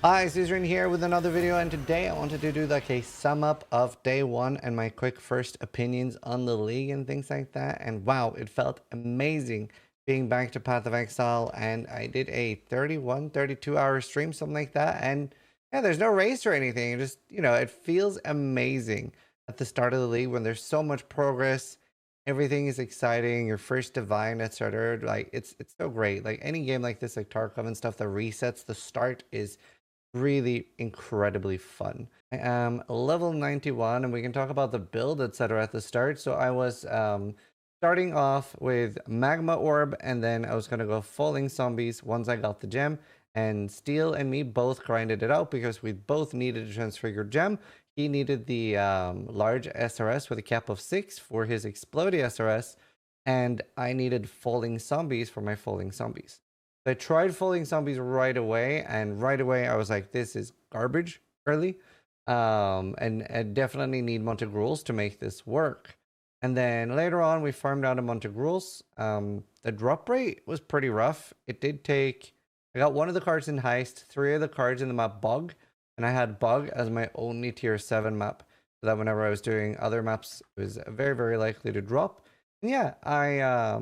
Hi, Zizaran here with another video, and today I wanted to do like a sum up of day one and my quick first opinions on the league and things like that. And wow, it felt amazing being back to Path of Exile, and I did a 32 hour stream, something like that. And yeah, there's no race or anything. It just, it feels amazing at the start of the league when there's so much progress. Everything is exciting. Your first divine, etc. Like it's so great. Like any game like this, like Tarkov and stuff that resets the start is really incredibly fun. I am level 91 and we can talk about the build, etc. at the start. So I was starting off with Magma Orb, and then I was going to go Falling Zombies once I got the gem. And Steel and me both grinded it out because we both needed a Transfigure gem. He needed the large SRS with a cap of 6 for his Explodey SRS, and I needed Falling Zombies for my Falling Zombies. I tried Falling Zombies right away, and right away I was like, this is garbage early. And I definitely need Montegruels to make this work. And then later on, we farmed out a Montegruels. The drop rate was pretty rough. It did take... I got one of the cards in Heist, 3 of the cards in the map Bug, and I had Bug as my only tier 7 map. So that whenever I was doing other maps, it was very, very likely to drop. And yeah, I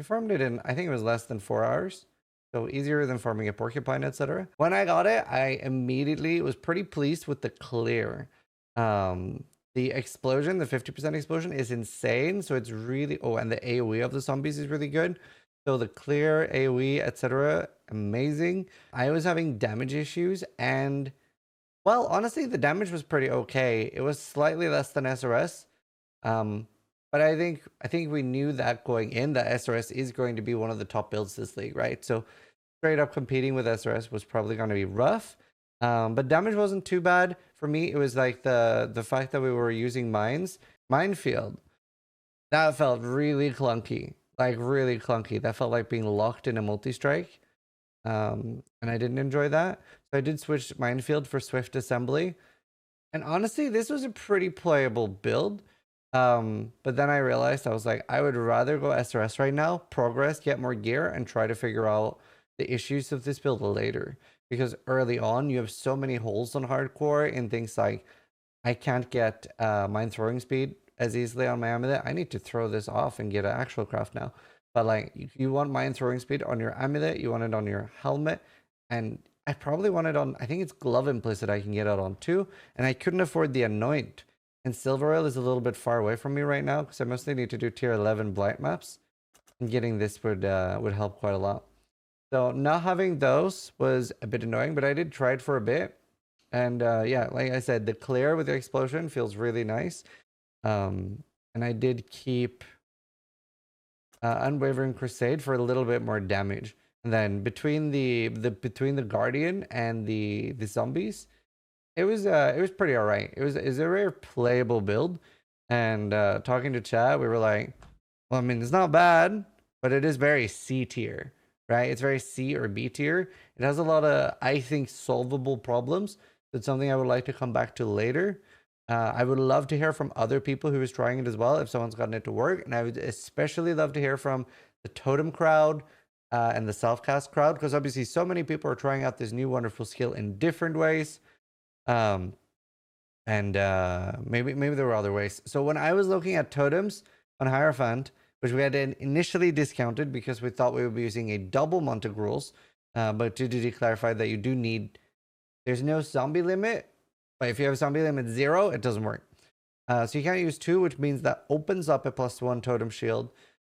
farmed it in, I think it was less than 4 hours. So easier than farming a porcupine, etc. When I got it, I immediately was pretty pleased with the clear. The explosion, the 50% explosion is insane. So it's really, oh, and the AoE of the zombies is really good. So the clear, AoE, etc. amazing. I was having damage issues, and well, honestly, the damage was pretty okay. It was slightly less than SRS. But I think we knew that going in, that SRS is going to be one of the top builds this league, right? So straight up competing with SRS was probably going to be rough. But damage wasn't too bad. For me, it was like the fact that we were using mines. Minefield, that felt really clunky. Like really clunky. That felt like being locked in a multi-strike. And I didn't enjoy that. So I did switch Minefield for Swift Assembly. And honestly, this was a pretty playable build. But then I realized, I was like, I would rather go SRS right now, progress, get more gear, and try to figure out the issues of this build later. Because early on, you have so many holes on hardcore in things like, I can't get mine throwing speed as easily on my amulet. I need to throw this off and get an actual craft now. But like, you want mine throwing speed on your amulet, you want it on your helmet, and I probably want it on, I think it's glove implicit I can get it on too, and I couldn't afford the anoint. And Silver Oil is a little bit far away from me right now because I mostly need to do tier 11 blight maps. And getting this would help quite a lot. So not having those was a bit annoying, but I did try it for a bit. And yeah, like I said, the clear with the explosion feels really nice. And I did keep Unwavering Crusade for a little bit more damage. And then between the Guardian and the zombies, it was pretty alright. It was a very playable build. And talking to Chad, we were like, well, I mean, it's not bad, but it is very C tier, right? It's very C or B tier. It has a lot of, I think, solvable problems. It's something I would like to come back to later. I would love to hear from other people who is trying it as well, if someone's gotten it to work. And I would especially love to hear from the Totem crowd and the self-cast crowd, because obviously so many people are trying out this new wonderful skill in different ways. And maybe there were other ways. So when I was looking at totems on Hierophant, which we had initially discounted because we thought we would be using a double Montegruels, but GGG clarified that you do need, there's no zombie limit, but if you have zombie limit 0, it doesn't work. So you can't use 2, which means that opens up a +1 totem shield.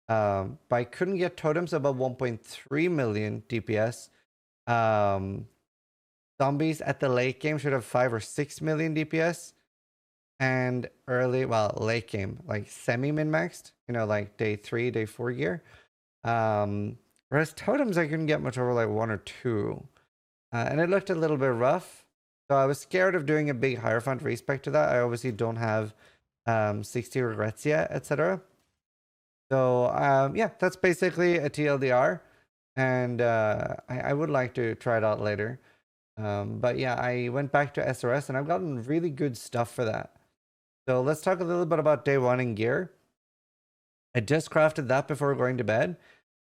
But I couldn't get totems above 1.3 million DPS. Zombies at the late game should have 5 or 6 million DPS. And early, well, late game, like semi-min-maxed, like day 3, day 4 gear. Whereas totems, I couldn't get much over like 1 or 2. And it looked a little bit rough. So I was scared of doing a big Hierophant respec to that. I obviously don't have 60 regrets yet, etc. So yeah, that's basically a TLDR. And I would like to try it out later. But yeah, I went back to SRS and I've gotten really good stuff for that. So let's talk a little bit about day 1 in gear. I just crafted that before going to bed.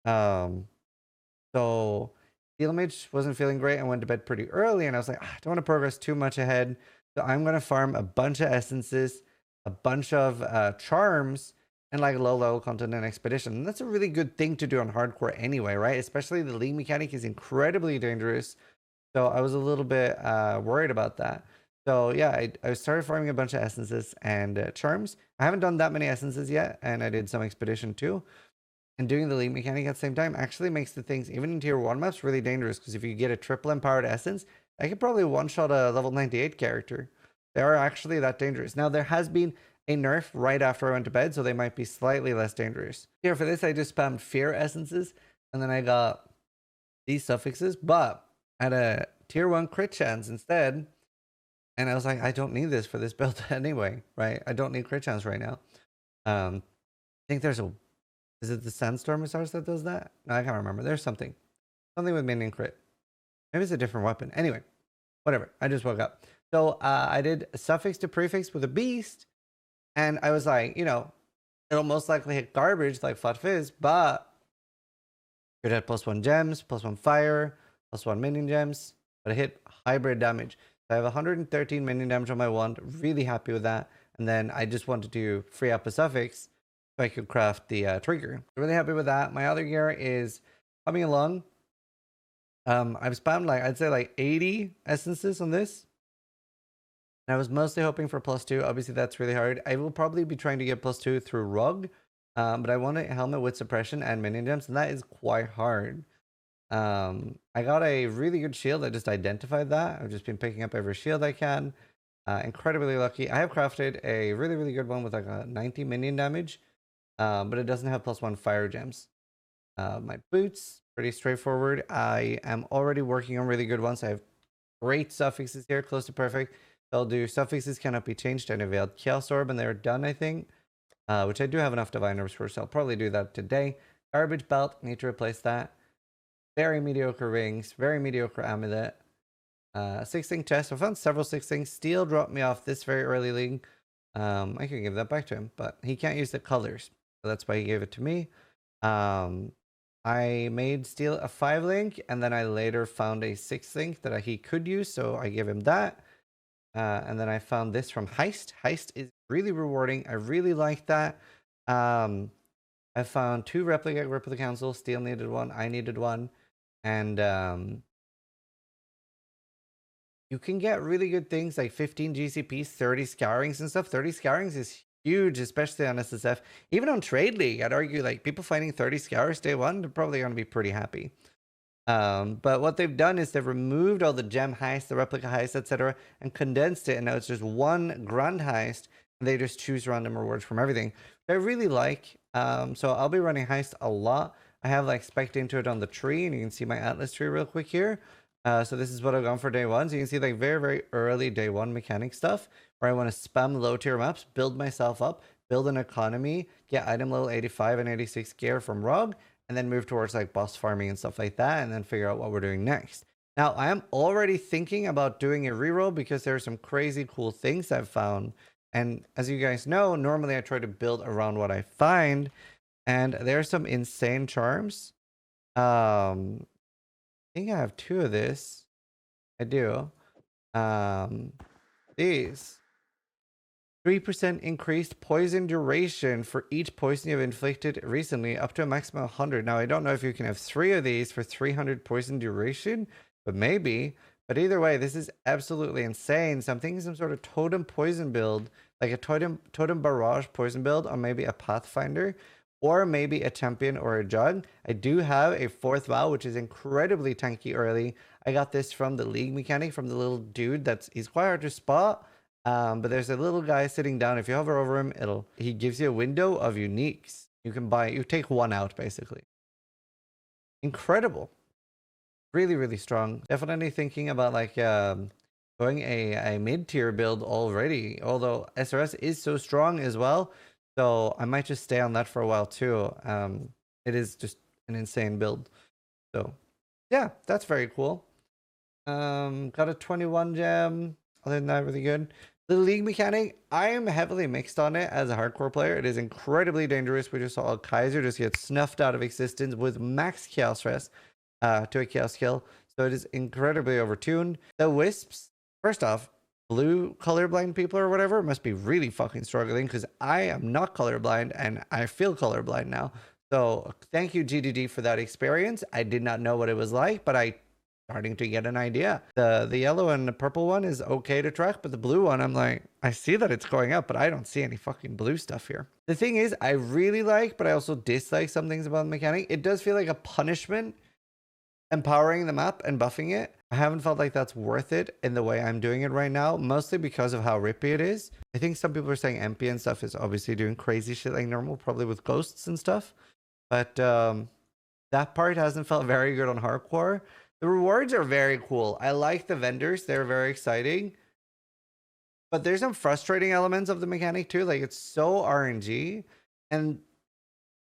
So Steel Mage wasn't feeling great. I went to bed pretty early and I was like, I don't want to progress too much ahead. So I'm going to farm a bunch of essences, a bunch of charms, and like low level content and expedition. And that's a really good thing to do on hardcore anyway, right? Especially the league mechanic is incredibly dangerous. So I was a little bit worried about that. So yeah, I started farming a bunch of essences and charms. I haven't done that many essences yet, and I did some expedition too. And doing the league mechanic at the same time actually makes the things, even in tier 1 maps, really dangerous. Because if you get a triple empowered essence, I could probably one-shot a level 98 character. They are actually that dangerous. Now, there has been a nerf right after I went to bed, so they might be slightly less dangerous. Here for this, I just spammed fear essences, and then I got these suffixes, but at a tier 1 crit chance instead. And I was like, I don't need this for this build anyway, right? I don't need crit chance right now. I think there's a... Is it the Sandstorm Resource that does that? No, I can't remember. There's something. Something with minion crit. Maybe it's a different weapon. Anyway, whatever. I just woke up. So I did a suffix to prefix with a beast. And I was like, you know, it'll most likely hit garbage like Flat Fizz, but it had +1 gems, +1 fire, +1 minion gems, but it hit hybrid damage. So I have 113 minion damage on my wand. Really happy with that. And then I just wanted to free up a suffix so I could craft the trigger. Really happy with that. My other gear is coming along. I've spammed like, I'd say like 80 essences on this. And I was mostly hoping for +2. Obviously, that's really hard. I will probably be trying to get +2 through Rug. But I want a helmet with suppression and minion gems, and that is quite hard. I got a really good shield. I just identified that. I've just been picking up every shield I can. Incredibly lucky. I have crafted a really, really good one with like a 90 minion damage. But it doesn't have +1 fire gems. My boots, pretty straightforward. I am already working on really good ones. I have great suffixes here, close to perfect. I'll do suffixes cannot be changed and a veiled chaos orb, and they're done, I think. Which I do have enough divine orbs for, so I'll probably do that today. Garbage belt, need to replace that. Very mediocre rings, very mediocre amulet. 6-thing chest. I found several 6-things. Steel dropped me off this very early league. I could give that back to him, but he can't use the colors, so that's why he gave it to me. I made steel a 5-link, and then I later found a 6-link that he could use, so I gave him that. And then I found this from Heist. Heist is really rewarding. I really like that. I found 2 replica council. Steel needed one. I needed one. And you can get really good things like 15 GCPs, 30 scourings and stuff. 30 scourings is huge, especially on SSF. Even on Trade League, I'd argue like people finding 30 scours day 1, they're probably going to be pretty happy. But what they've done is they've removed all the gem heist, the replica heist, etc., and condensed it, and now it's just one grand heist, and they just choose random rewards from everything, which I really like. So I'll be running heist a lot. I have like spec'd into it on the tree, and you can see my atlas tree real quick here. So this is what I've gone for day 1. So you can see like very, very early day 1 mechanic stuff where I want to spam low tier maps, build myself up, build an economy, get item level 85 and 86 gear from Rog, and then move towards like boss farming and stuff like that, and then figure out what we're doing next. Now, I am already thinking about doing a reroll because there are some crazy cool things I've found. And as you guys know, normally I try to build around what I find, and there are some insane charms. I think I have 2 of this. I do. These. 3% increased poison duration for each poison you've inflicted recently, up to a maximum of 100. Now, I don't know if you can have 3 of these for 300 poison duration, but maybe. But either way, this is absolutely insane. So I'm thinking some sort of totem poison build, like a totem barrage poison build on maybe a Pathfinder, or maybe a champion or a jug. I do have a 4th vow, which is incredibly tanky early. I got this from the league mechanic, from the little dude he's quite hard to spot. But there's a little guy sitting down. If you hover over him, he gives you a window of uniques. You can you take 1 out basically. Incredible. Really, really strong. Definitely thinking about like going a mid-tier build already. Although SRS is so strong as well. So I might just stay on that for a while too. It is just an insane build. So yeah, that's very cool. Got a 21 gem. Other than that, really good. The league mechanic, I am heavily mixed on it as a hardcore player. It is incredibly dangerous. We just saw a Kaiser just get snuffed out of existence with max chaos stress. to a chaos kill. So it is incredibly overtuned. The wisps, first off, blue colorblind people or whatever must be really fucking struggling, because I am not colorblind and I feel colorblind now. So thank you, GDD, for that experience. I did not know what it was like, but I starting to get an idea. The yellow and the purple one is okay to track, but the blue one, I'm like, I see that it's going up, but I don't see any fucking blue stuff here. The thing is, I really like, but I also dislike some things about the mechanic. It does feel like a punishment empowering the map and buffing it. I haven't felt like that's worth it in the way I'm doing it right now, mostly because of how rippy it is. I think some people are saying MP and stuff is obviously doing crazy shit like normal, probably with ghosts and stuff. But that part hasn't felt very good on hardcore. The rewards are very cool. I like the vendors. They're very exciting. But there's some frustrating elements of the mechanic too. Like, it's so RNG. And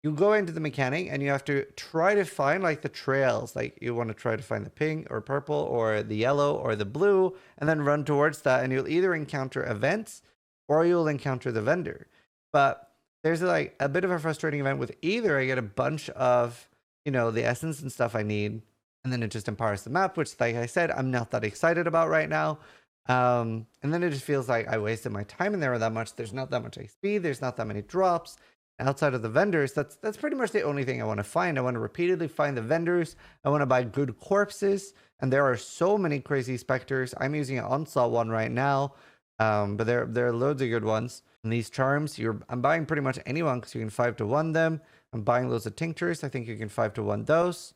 you go into the mechanic and you have to try to find like the trails. Like, you want to try to find the pink or purple or the yellow or the blue, and then run towards that. And you'll either encounter events or you'll encounter the vendor. But there's like a bit of a frustrating event with either I get a bunch of, you know, the essence and stuff I need, and then it just empowers the map, which, like I said, I'm not that excited about right now. And then it just feels like I wasted my time in there that much. There's not that much XP. There's not that many drops. Outside of the vendors, that's pretty much the only thing I want to find. I want to repeatedly find the vendors. I want to buy good corpses. And there are so many crazy specters. I'm using an onslaught one right now. But there are loads of good ones. And these charms, I'm buying pretty much anyone because you can 5-to-1 them. I'm buying loads of tinctures. I think you can 5-to-1 those.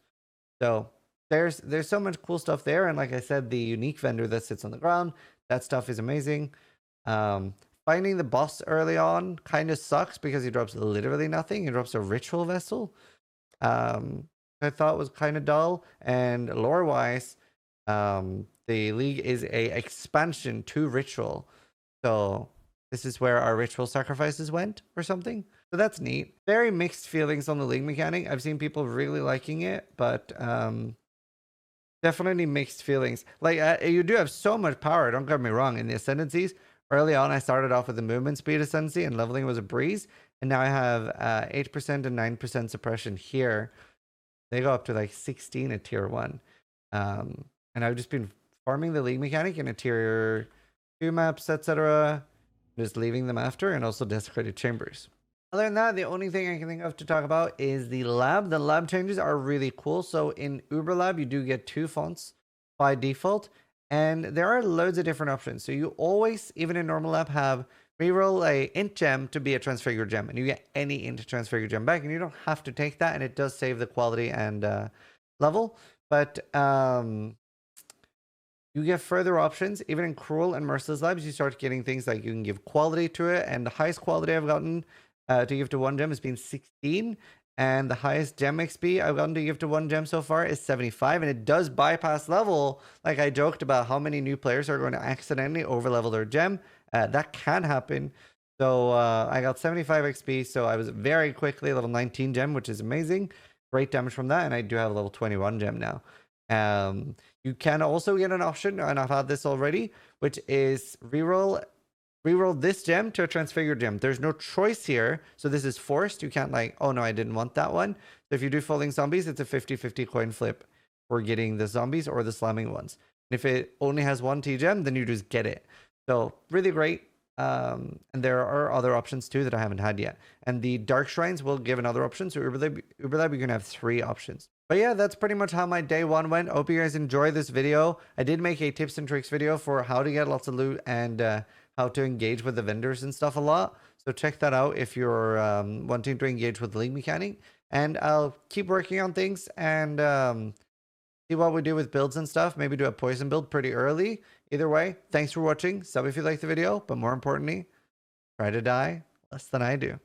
So there's so much cool stuff there. And like I said, the unique vendor that sits on the ground, that stuff is amazing. Finding the boss early on kind of sucks because he drops literally nothing. He drops a ritual vessel. I thought was kind of dull. And lore wise, the league is a expansion to ritual. So this is where our ritual sacrifices went or something. So that's neat. Very mixed feelings on the league mechanic. I've seen people really liking it, but definitely mixed feelings. Like, you do have so much power, don't get me wrong, in the ascendancies. Early on, I started off with the movement speed ascendancy and leveling was a breeze. And now I have 8% and 9% suppression here. They go up to like 16 at tier 1. And I've just been farming the league mechanic in a tier 2 maps, etc. Just leaving them after, and also desecrated chambers. Other than that, the only thing I can think of to talk about is the lab. The lab changes are really cool. So in Uber Lab, you do get 2 fonts by default, and there are loads of different options. So you always, even in normal lab, have reroll a int gem to be a transfigured gem, and you get any int transfigured gem back, and you don't have to take that, and it does save the quality and level. But you get further options. Even in Cruel and Merciless Labs, you start getting things like you can give quality to it, and the highest quality I've gotten to give to 1 gem has been 16, and the highest gem XP I've gotten to give to 1 gem so far is 75, and it does bypass level. Like I joked about how many new players are going to accidentally overlevel their gem. That can happen. So I got 75 XP, so I was very quickly level 19 gem, which is amazing. Great damage from that, and I do have a level 21 gem now. You can also get an option, and I've had this already, which is reroll this gem to a transfigured gem. There's no choice here, so this is forced. You can't like, oh no, I didn't want that one. So if you do falling zombies, it's a 50-50 coin flip for getting the zombies or the slamming ones. And if it only has 1 T gem, then you just get it. So really great. And there are other options too that I haven't had yet. And the dark shrines will give another option. So Uber Lab, you're gonna have 3 options. But yeah, that's pretty much how my day 1 went. Hope you guys enjoyed this video. I did make a tips and tricks video for how to get lots of loot and how to engage with the vendors and stuff a lot. So check that out if you're wanting to engage with the league mechanic. And I'll keep working on things and see what we do with builds and stuff. Maybe do a poison build pretty early. Either way, thanks for watching. Sub if you liked the video, but more importantly, try to die less than I do.